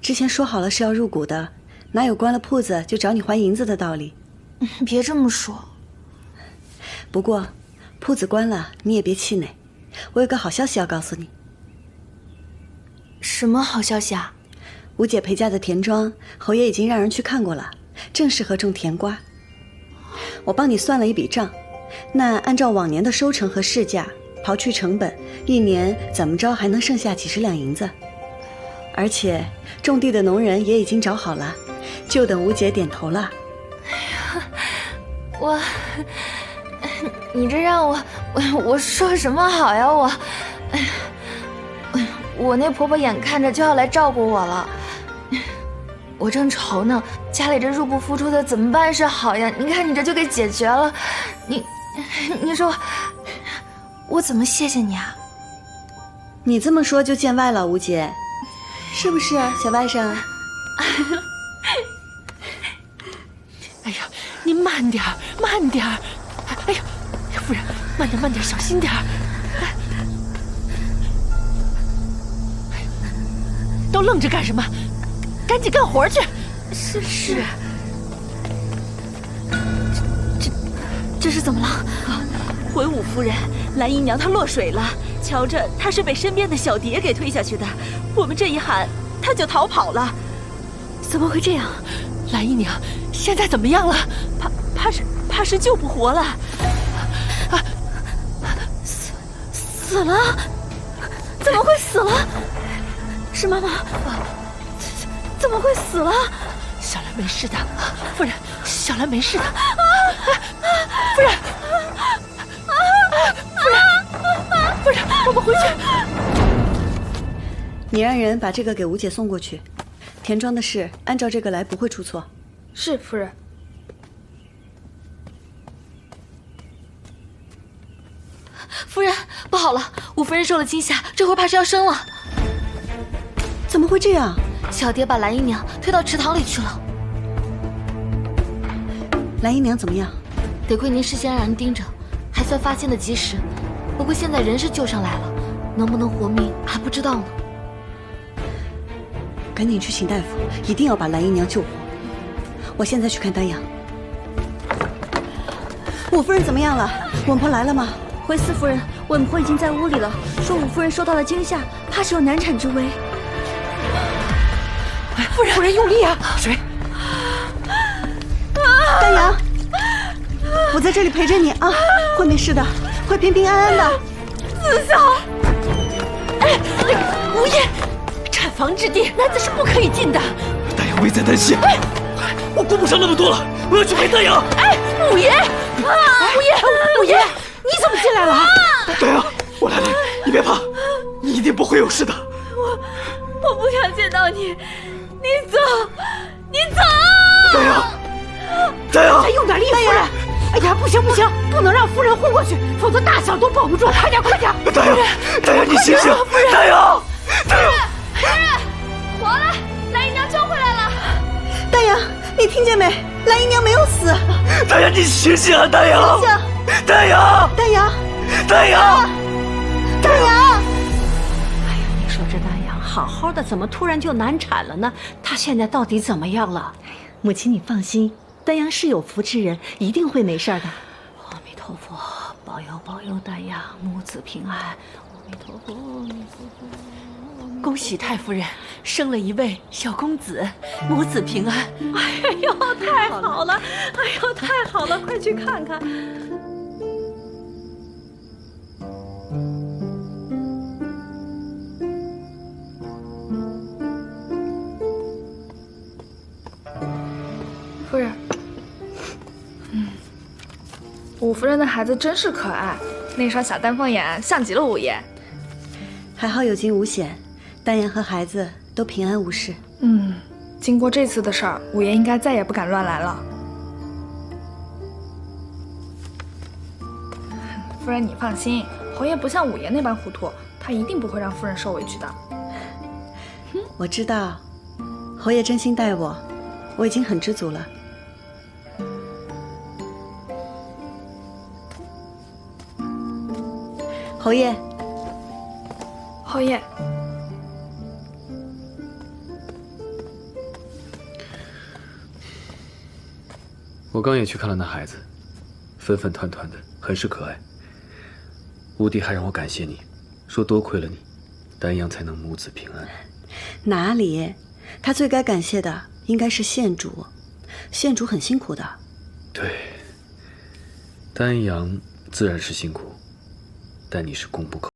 之前说好了是要入股的，哪有关了铺子就找你还银子的道理？别这么说。不过，铺子关了你也别气馁，我有个好消息要告诉你。什么好消息啊？吴姐陪嫁的田庄，侯爷已经让人去看过了，正适合种甜瓜。我帮你算了一笔账，那按照往年的收成和市价，刨去成本，1年怎么着还能剩下几10两银子。而且种地的农人也已经找好了，就等吴姐点头了。你这让我说什么好呀？我那婆婆眼看着就要来照顾我了，我正愁呢，家里这入不敷出的怎么办是好呀？你看你这就给解决了，你说我怎么谢谢你啊？你这么说就见外了，吴姐，是不是小外甥？哎呀，你慢点儿，慢点儿！哎呀，夫人，慢点，慢点，小心点儿！都愣着干什么？赶紧干活去！是。这是怎么了？回武夫人，蓝姨娘她落水了，瞧着她是被身边的小蝶给推下去的，我们这一喊，她就逃跑了。怎么会这样？蓝姨娘现在怎么样了？怕是救不活了。死了？怎么会死了？是妈妈？怎么会死了？小兰没事的，夫人，小兰没事的。夫人，夫人，我们回去。你让人把这个给吴姐送过去，田庄的事按照这个来不会出错。是，夫人。夫人，不好了，吴夫人受了惊吓，这会儿怕是要生了。怎么会这样？小蝶把蓝姨娘推到池塘里去了。蓝姨娘怎么样？得亏您事先让人盯着，还算发现的及时。不过现在人是救上来了，能不能活命还不知道呢。赶紧去请大夫，一定要把蓝姨娘救活。我现在去看丹阳。武夫人怎么样了？稳婆来了吗？回四夫人，稳婆已经在屋里了，说武夫人受到了惊吓，怕是有难产之危。夫人用力啊！谁？丹阳，我在这里陪着你啊，会没事的，会平平安安的。子孝，无言，产房之地，男子是不可以进的。丹阳危在旦夕，我顾不上那么多了，我要去陪丹阳。五爷，五爷，你怎么进来了？丹阳，我来了，你别怕，你一定不会有事的。我不想见到你，你走，你走！丹阳，丹阳，再用点力，夫人！哎呀，不行，不能让夫人昏过去，否则大小都保不住。快点！丹阳，你醒醒！丹阳，夫人，活了，蓝姨娘救回来了。丹阳，你听见没？蓝姨娘没有死。丹阳，你醒醒啊！丹阳，醒醒！丹阳！丹阳！哎呀，你说这丹阳好好的，怎么突然就难产了呢？她现在到底怎么样了？母亲，你放心，丹阳是有福之人，一定会没事的。阿弥陀佛，保佑丹阳母子平安。阿弥陀佛，阿弥陀佛。恭喜太夫人生了一位小公子，母子平安。哎呦，太好了！太好了！快去看看。夫人，五夫人的孩子真是可爱，那双小丹凤眼像极了五爷。还好有惊无险，丹阳和孩子都平安无事。经过这次的事儿，五爷应该再也不敢乱来了。夫人，你放心，侯爷不像五爷那般糊涂，他一定不会让夫人受委屈的。我知道，侯爷真心待我，我已经很知足了。侯爷，侯爷，我刚也去看了那孩子，粉粉团团的，很是可爱。吴迪还让我感谢你，说多亏了你，丹阳才能母子平安。哪里？他最该感谢的应该是县主，县主很辛苦的。对，丹阳自然是辛苦，但你是功不可。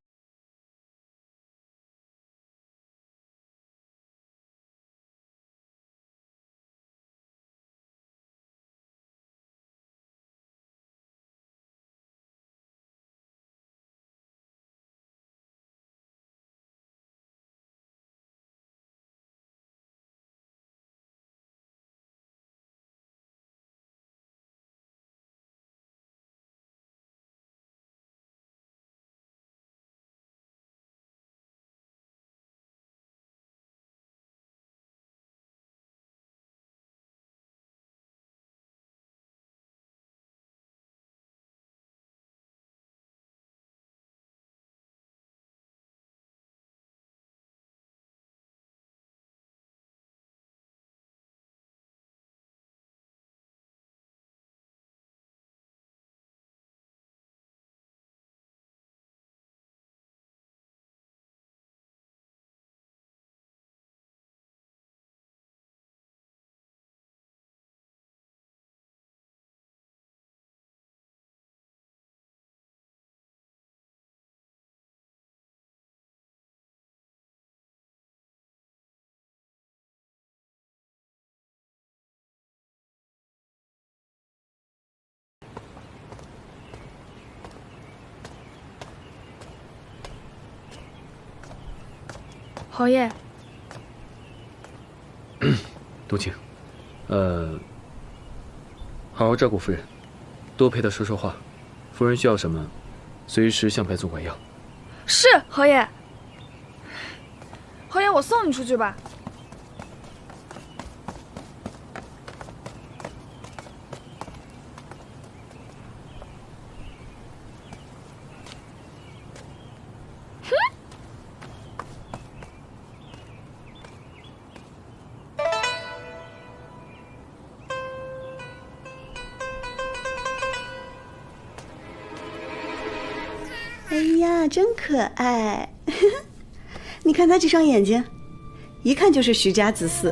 侯爷，冬青，好好照顾夫人，多陪她说说话。夫人需要什么，随时向白总管要。是侯爷。侯爷，我送你出去吧。哎呀，真可爱！你看他这双眼睛，一看就是徐家子嗣。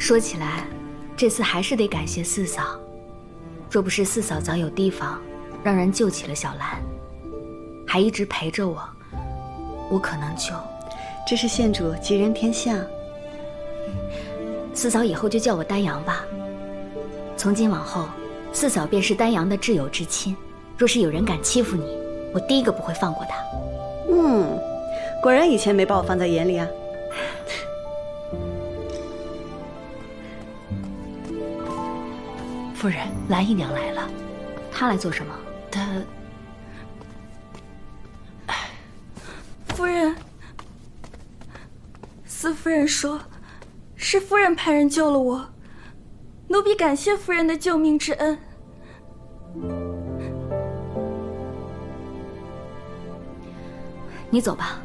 说起来，这次还是得感谢四嫂。若不是四嫂早有提防，让人救起了小兰，还一直陪着我，我可能就……这是县主吉人天相。四嫂以后就叫我丹阳吧。从今往后，四嫂便是丹阳的挚友至亲。若是有人敢欺负你，我第一个不会放过他。果然以前没把我放在眼里啊。夫人，兰姨娘来了。她来做什么？她……夫人，四夫人说，是夫人派人救了我，奴婢感谢夫人的救命之恩。你走吧，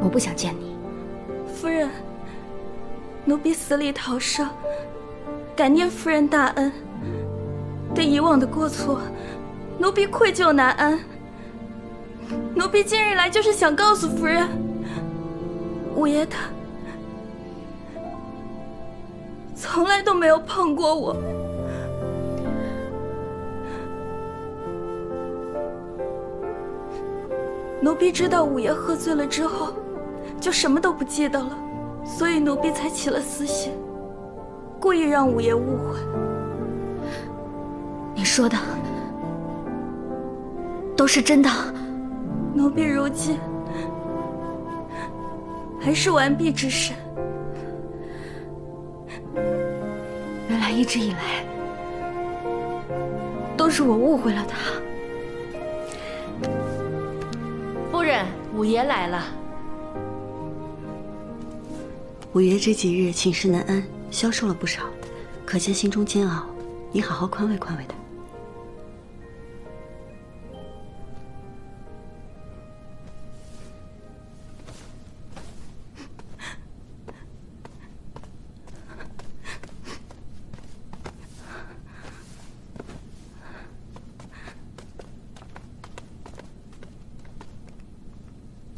我不想见你。夫人，奴婢死里逃生，感念夫人大恩。对以往的过错，奴婢愧疚难安。奴婢今日来就是想告诉夫人，五爷他从来都没有碰过我。奴婢知道五爷喝醉了之后，就什么都不记得了，所以奴婢才起了私心，故意让五爷误会。你说的都是真的？奴婢如今还是完璧之身。原来一直以来都是我误会了他。夫人，五爷来了。五爷这几日寝食难安，消瘦了不少，可见心中煎熬，你好好宽慰宽慰他。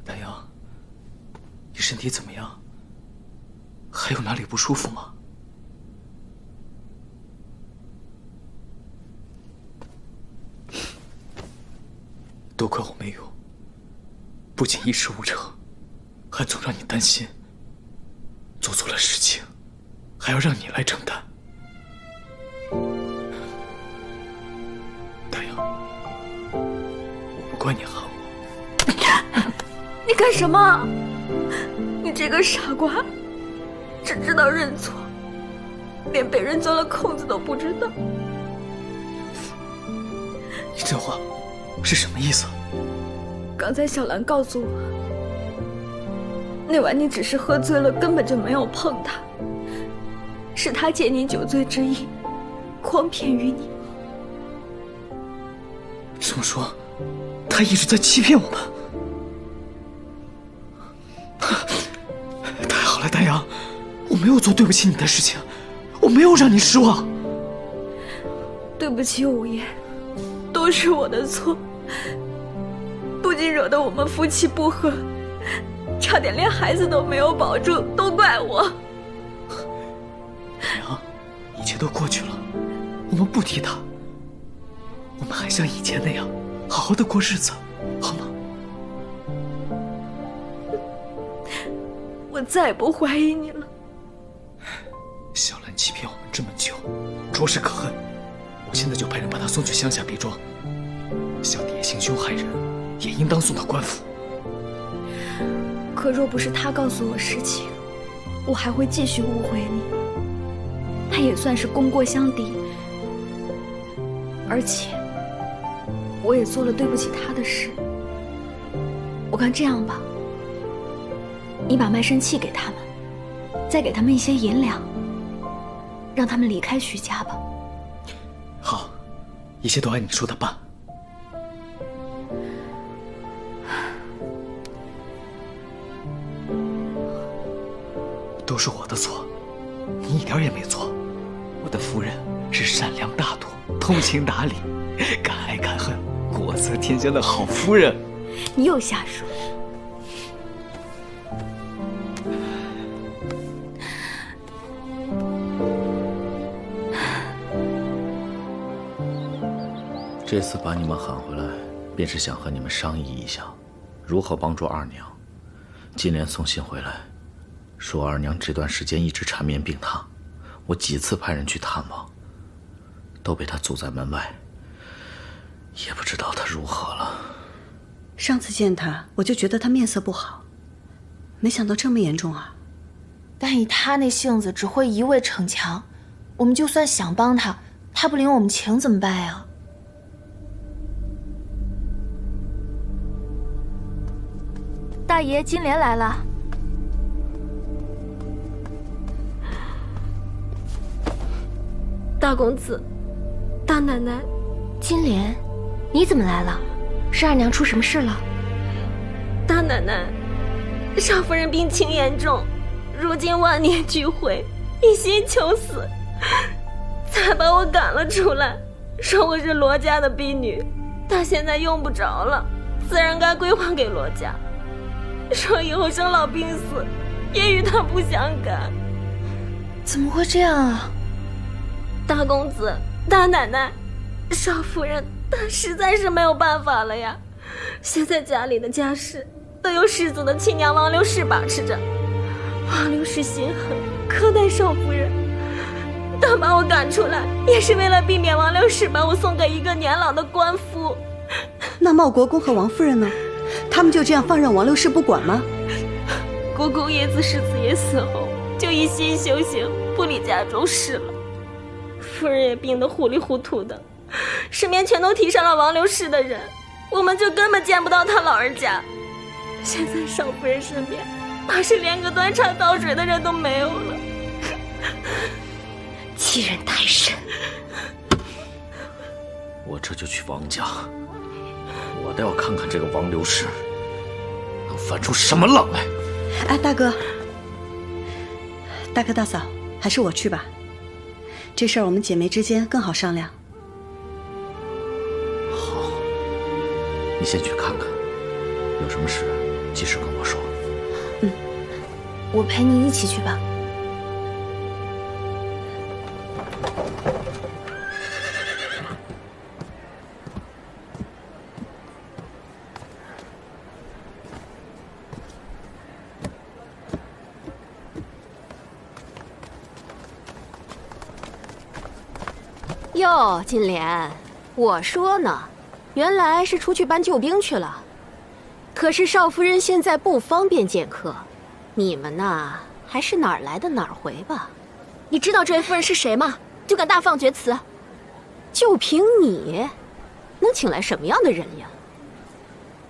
丹阳，你身体怎么样？还有哪里不舒服吗？多亏我没有，不仅一事无成，还总让你担心。做错了事情，还要让你来承担。丹阳，我不怪你喊我。你干什么？你这个傻瓜，只知道认错，连被人钻了空子都不知道。你这话是什么意思？刚才小兰告诉我，那晚你只是喝醉了，根本就没有碰她，是她借你酒醉之意，诓骗于你。这么说，他一直在欺骗我们。太好了，丹阳，我没有做对不起你的事情，我没有让你失望。对不起，五爷，都是我的错，不仅惹得我们夫妻不和，差点连孩子都没有保住，都怪我。丹阳，一切都过去了，我们不提他，我们还像以前那样好好的过日子，好吗？我再也不怀疑你了。小兰欺骗我们这么久，着实可恨。我现在就派人把她送去乡下避庄。小弟也行凶害人，也应当送到官府。可若不是他告诉我实情，我还会继续误会你。他也算是功过相抵，而且我也做了对不起他的事。我看这样吧，你把卖身契给他们，再给他们一些银两，让他们离开徐家吧。好，一切都按你说的办。都是我的错，你一点也没错。我的夫人是善良大度、通情达理、敢爱敢恨、国色天香的好夫人。你又瞎说。这次把你们喊回来，便是想和你们商议一下，如何帮助二娘。金莲送信回来，说二娘这段时间一直缠绵病榻，我几次派人去探望，都被她阻在门外，也不知道她如何了。上次见她，我就觉得她面色不好，没想到这么严重啊！但以她那性子，只会一味逞强，我们就算想帮她，她不领我们情怎么办呀？大爷，金莲来了。大公子，大奶奶，金莲，你怎么来了？是二娘出什么事了？大奶奶，少夫人病情严重，如今万念俱灰，一心求死，才把我赶了出来，说我是罗家的婢女，她现在用不着了，自然该归还给罗家。说以后生老病死也与他不相干。怎么会这样啊？大公子，大奶奶，少夫人她实在是没有办法了呀。现在家里的家事都由世子的亲娘王刘氏把持着，王刘氏心狠，苛待少夫人，他把我赶出来也是为了避免王刘氏把我送给一个年老的官夫。那茂国公和王夫人呢？他们就这样放任王刘氏不管吗？国公爷自世子爷死后，就一心修行，不理家中事了。夫人也病得糊里糊涂的，身边全都提上了王刘氏的人，我们就根本见不到他老人家。现在少夫人身边，怕是连个端茶倒水的人都没有了。欺人太甚！我这就去王家。我倒要看看这个王刘氏能翻出什么浪来。哎，大哥，大嫂，还是我去吧。这事儿我们姐妹之间更好商量。好，你先去看看，有什么事及时跟我说。我陪你一起去吧。哟，金莲，我说呢，原来是出去搬救兵去了。可是少夫人现在不方便见客，你们呐，还是哪儿来的哪儿回吧。你知道这位夫人是谁吗？就敢大放厥词？就凭你，能请来什么样的人呀？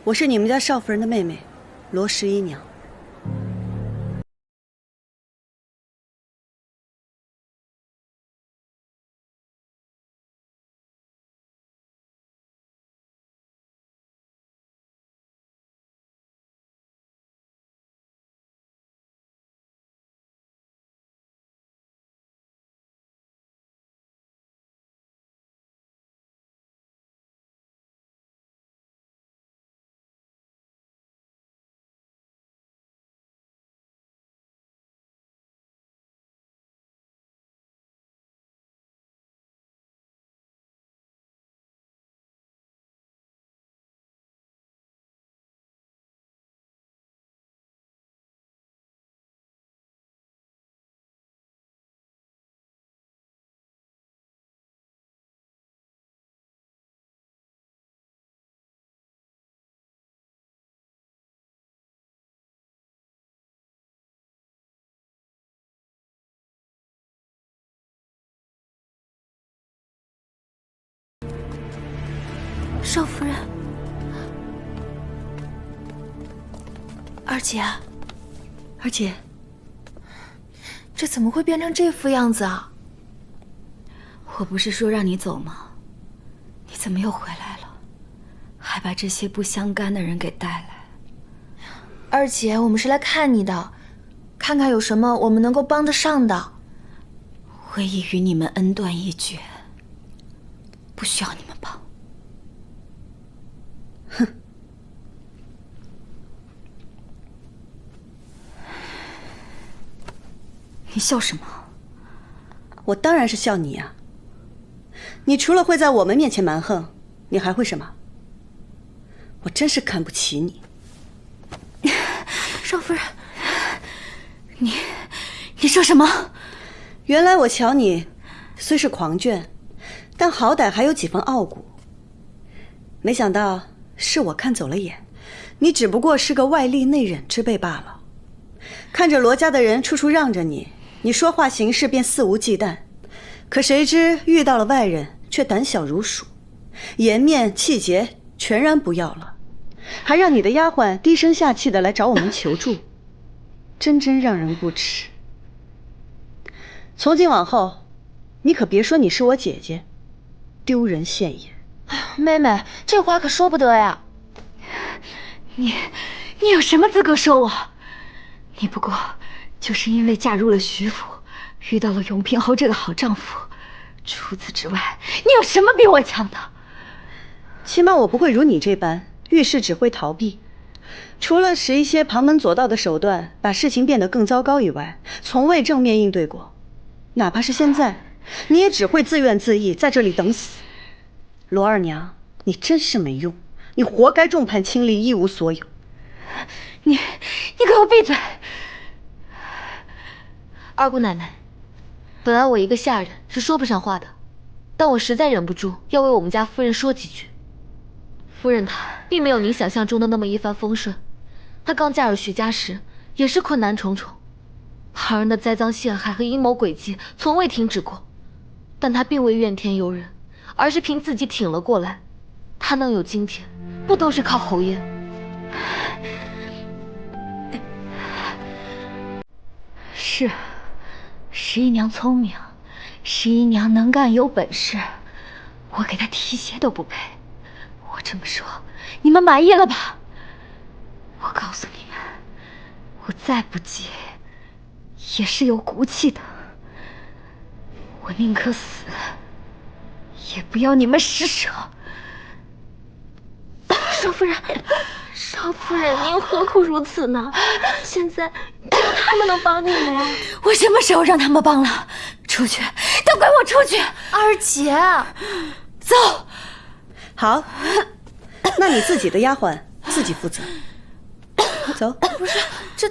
我是你们家少夫人的妹妹，罗11娘。少夫人，二姐，二姐，这怎么会变成这副样子啊？我不是说让你走吗？你怎么又回来了？还把这些不相干的人给带来。二姐，我们是来看你的，看看有什么我们能够帮得上的。我已与你们恩断义绝，不需要你们帮。哼！你笑什么？我当然是笑你呀！你除了会在我们面前蛮横，你还会什么？我真是看不起你。少夫人，你说什么？原来我瞧你虽是狂眷，但好歹还有几分傲骨。没想到是我看走了眼，你只不过是个外力内忍之辈罢了。看着罗家的人处处让着你，你说话行事便肆无忌惮。可谁知遇到了外人，却胆小如鼠，颜面气节全然不要了，还让你的丫鬟低声下气的来找我们求助，真让人不齿。从今往后，你可别说你是我姐姐，丢人现眼。妹妹，这话可说不得呀！你有什么资格说我？你不过就是因为嫁入了徐府，遇到了永平侯这个好丈夫，除此之外，你有什么比我强的？起码我不会如你这般遇事只会逃避，除了使一些旁门左道的手段把事情变得更糟糕以外，从未正面应对过。哪怕是现在，你也只会自怨自艾，在这里等死。罗二娘，你真是没用，你活该众叛亲离，一无所有。你给我闭嘴！二姑奶奶，本来我一个下人是说不上话的，但我实在忍不住要为我们家夫人说几句。夫人她并没有您想象中的那么一帆风顺，她刚嫁入徐家时也是困难重重，旁人的栽赃陷害和阴谋诡计从未停止过，但她并未怨天尤人，而是凭自己挺了过来。她能有今天，不都是靠侯爷？是，十一娘聪明，十一娘能干有本事，我给她提鞋都不配。我这么说，你们满意了吧？我告诉你们，我再不济也是有骨气的，我宁可死，也不要你们施舍。少夫人，少夫人，您何苦如此呢？现在只有他们能帮你们呀。我什么时候让他们帮了？出去，都给我出去！二姐，走。好，那你自己的丫鬟自己负责。走。不是这。